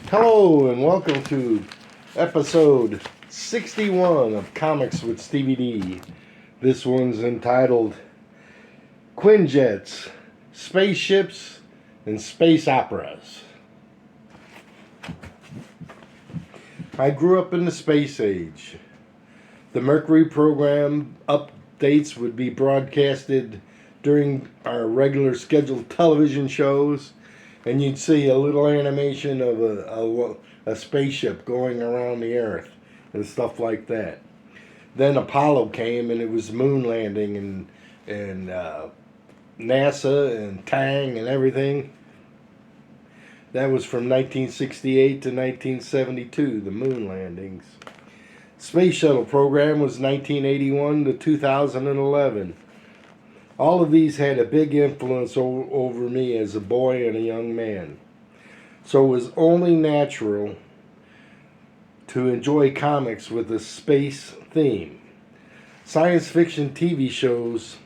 Hello and welcome to episode 61 of Comics with Stevie D. This one's entitled Quinn Jets, Spaceships, and Space Operas. I grew up in the space age. The Mercury program updates would be broadcasted during our regular scheduled television shows, and you'd see a little animation of a spaceship going around the Earth and stuff like that. Then Apollo came, and it was moon landing and NASA and Tang and everything. That was from 1968 to 1972, the moon landings. Space Shuttle program was 1981 to 2011. All of these had a big influence over me as a boy and a young man. So it was only natural to enjoy comics with a space theme. Science fiction TV shows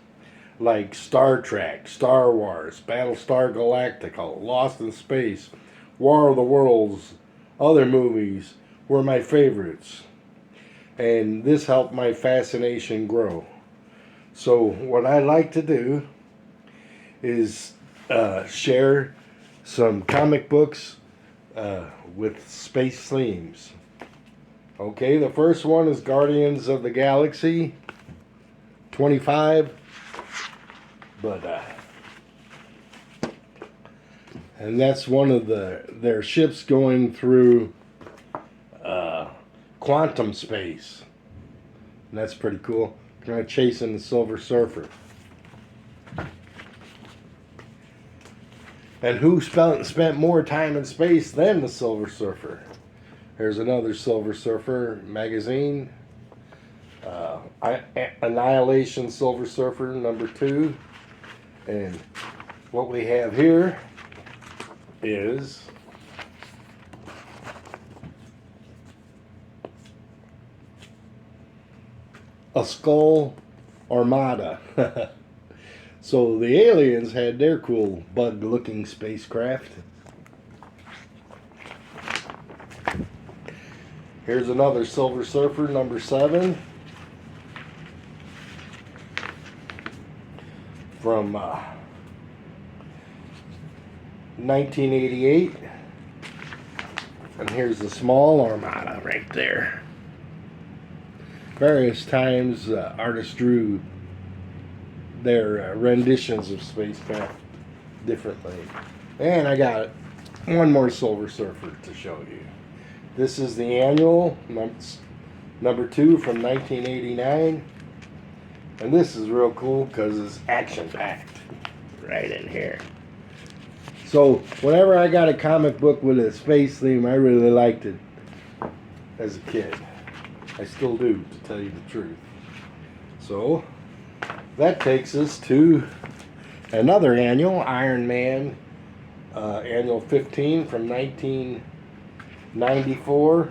like Star Trek, Star Wars, Battlestar Galactica, Lost in Space, War of the Worlds, other movies were my favorites. And this helped my fascination grow. So what I like to do is share some comic books with space themes. Okay, the first one is Guardians of the Galaxy 25, and that's one of their ships going through quantum space, and that's pretty cool. Kind of chasing the Silver Surfer. And who spent more time in space than the Silver Surfer? Here's another Silver Surfer magazine. Annihilation Silver Surfer #2. And what we have here is a skull armada. So the aliens had their cool bug-looking spacecraft. Here's another Silver Surfer #7 from 1988. And here's the small armada right there. Various times artists drew their renditions of spacecraft differently. And I got one more Silver Surfer to show you. This is the annual #2 from 1989. And this is real cool because it's action-packed right in here. So whenever I got a comic book with a space theme, I really liked it as a kid. I still do, to tell you the truth. So that takes us to another annual, Iron Man Annual 15 from 1994.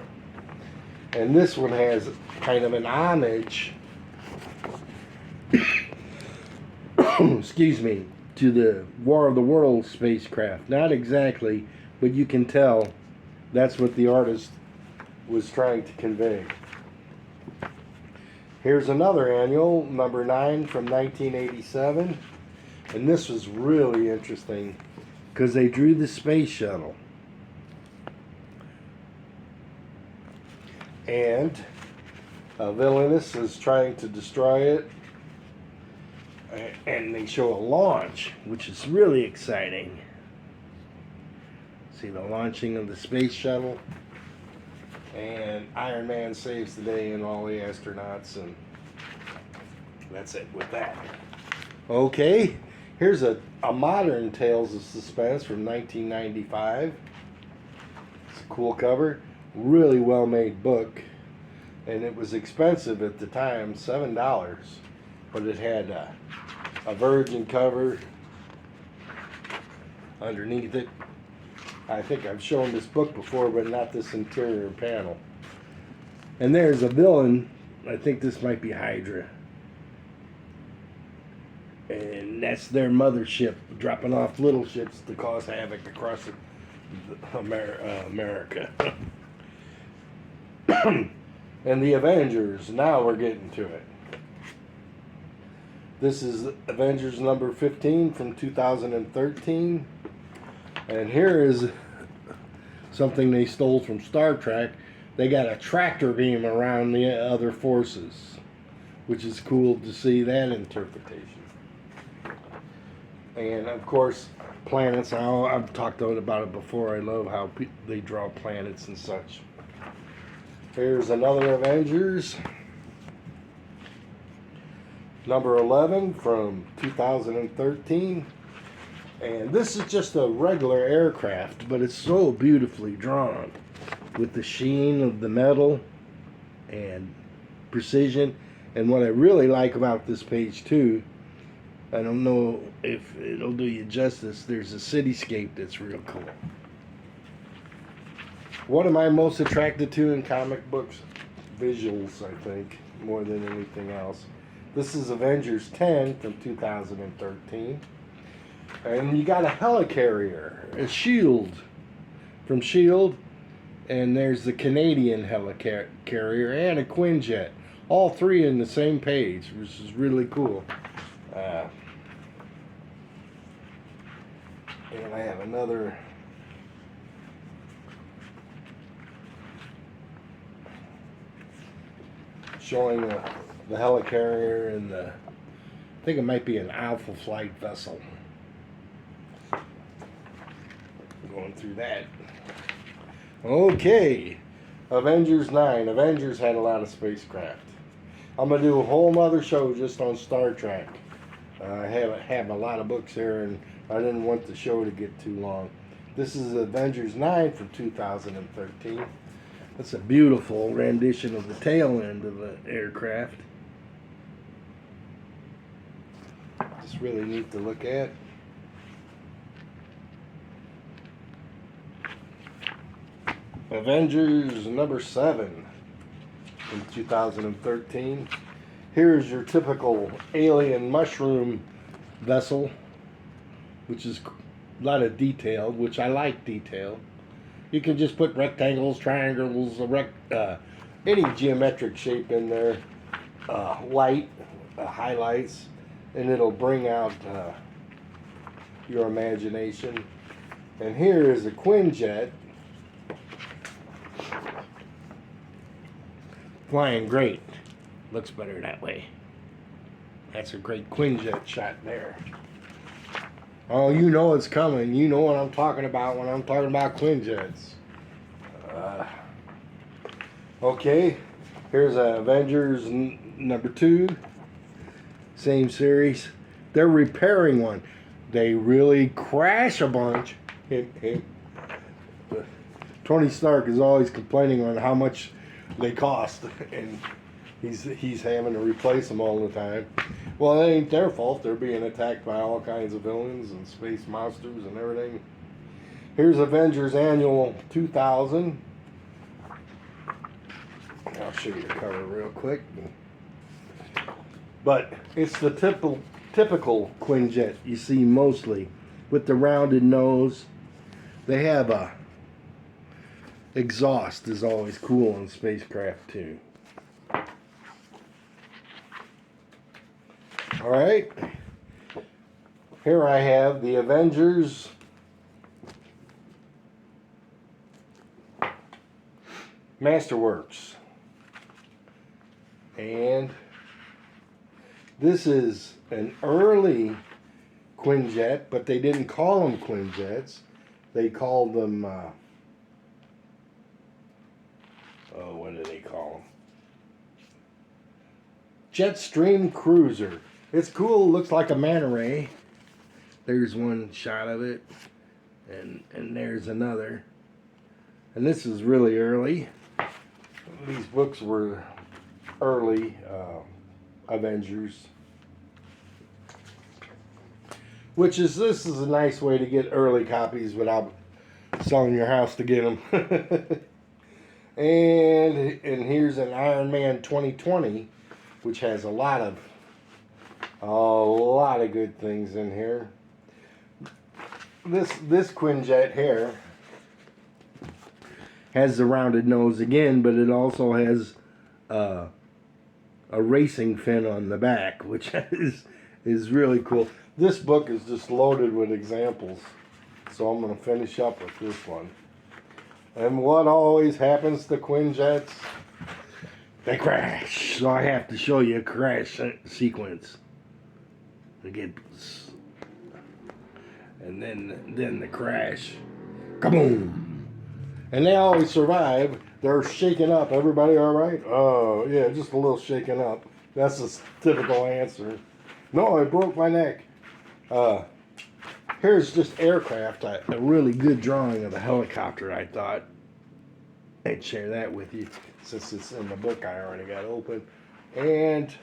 And this one has kind of an homage excuse me, to the War of the Worlds spacecraft. Not exactly, but you can tell that's what the artist was trying to convey. Here's another annual, #9 from 1987. And this was really interesting because they drew the space shuttle. And a villainous is trying to destroy it. And they show a launch, which is really exciting. See the launching of the space shuttle. And Iron Man saves the day and all the astronauts, and that's it with that. Okay, here's a modern Tales of Suspense from 1995. It's a cool cover, really well made book, and it was expensive at the time, $7, but it had a virgin cover underneath it. I think I've shown this book before, but not this interior panel. And there's a villain. I think this might be Hydra. And that's their mothership, dropping off little ships to cause havoc across America. And the Avengers, now we're getting to it. This is Avengers number 15 from 2013. And here is something they stole from Star Trek. They got a tractor beam around the other forces, which is cool to see that interpretation. And of course, planets. I've talked about it before. I love how they draw planets and such. Here's another Avengers, number 11 from 2013. And this is just a regular aircraft, but it's so beautifully drawn with the sheen of the metal and precision. And what I really like about this page too, I don't know if it'll do you justice, there's a cityscape that's real cool. What am I most attracted to in comic books? Visuals, I think, more than anything else. This is Avengers 10 from 2013. And you got a helicarrier, a shield from Shield, and there's the Canadian helicarrier and a Quinjet. All three in the same page, which is really cool. And I have another showing the helicarrier and I think it might be an Alpha Flight vessel. Going through that. Okay, Avengers 9. Avengers had a lot of spacecraft. I'm going to do a whole nother show just on Star Trek. I have a lot of books here, and I didn't want the show to get too long. This is Avengers 9 from 2013. That's a beautiful rendition of the tail end of the aircraft. Just really neat to look at. Avengers number 7 in 2013. Here's your typical alien mushroom vessel, which is a lot of detail, which I like detail. You can just put rectangles, triangles, any geometric shape in there, light, highlights, and it'll bring out your imagination. And here is a Quinjet. Flying great. Looks better that way. That's a great Quinjet shot there. Oh, you know it's coming. You know what I'm talking about when I'm talking about Quinjets. Okay, here's Avengers number 2. Same series. They're repairing one. They really crash a bunch. Tony Stark is always complaining on how much they cost, and he's having to replace them all the time. Well, it ain't their fault. They're being attacked by all kinds of villains and space monsters and everything. Here's Avengers Annual 2000. I'll show you the cover real quick. But it's the typical Quinjet you see mostly, with the rounded nose. They have a exhaust is always cool on spacecraft too. Alright, here I have the Avengers Masterworks, and this is an early Quinjet, but they didn't call them Quinjets. They called them what do they call them? Jetstream Cruiser. It's cool. Looks like a manta ray. There's one shot of it, and there's another. And this is really early. These books were early Avengers, this is a nice way to get early copies without selling your house to get them. and here's an Iron Man 2020, which has a lot of good things in here. This Quinjet here has the rounded nose again, but it also has a racing fin on the back, which is really cool. This book is just loaded with examples, so I'm going to finish up with this one. And what always happens to Quinjets? They crash. So I have to show you a crash sequence. And then the crash. Kaboom! And they always survive. They're shaken up. Everybody all right? Oh, yeah, just a little shaken up. That's a typical answer. No, I broke my neck. Here's just aircraft. A really good drawing of a helicopter, I thought. I'd share that with you since it's in the book I already got open. And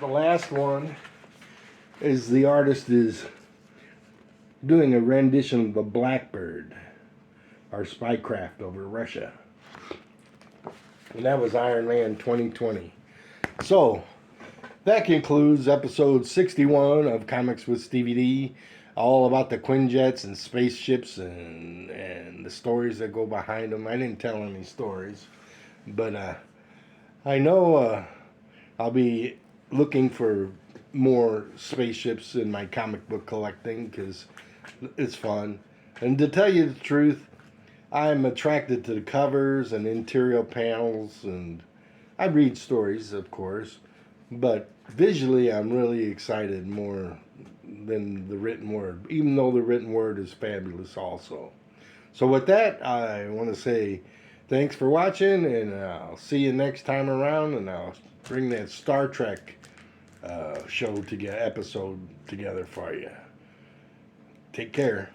the last one is the artist is doing a rendition of the Blackbird, our spycraft over Russia. And that was Iron Man 2020. So, that concludes episode 61 of Comics with Stevey D. All about the Quinjets and spaceships and the stories that go behind them. I didn't tell any stories. But I know I'll be looking for more spaceships in my comic book collecting because it's fun. And to tell you the truth, I'm attracted to the covers and interior panels, and I read stories, of course, but visually I'm really excited more than the written word, even though the written word is fabulous also. So with that, I want to say thanks for watching, and I'll see you next time around, and I'll bring that Star Trek episode together for you. Take care.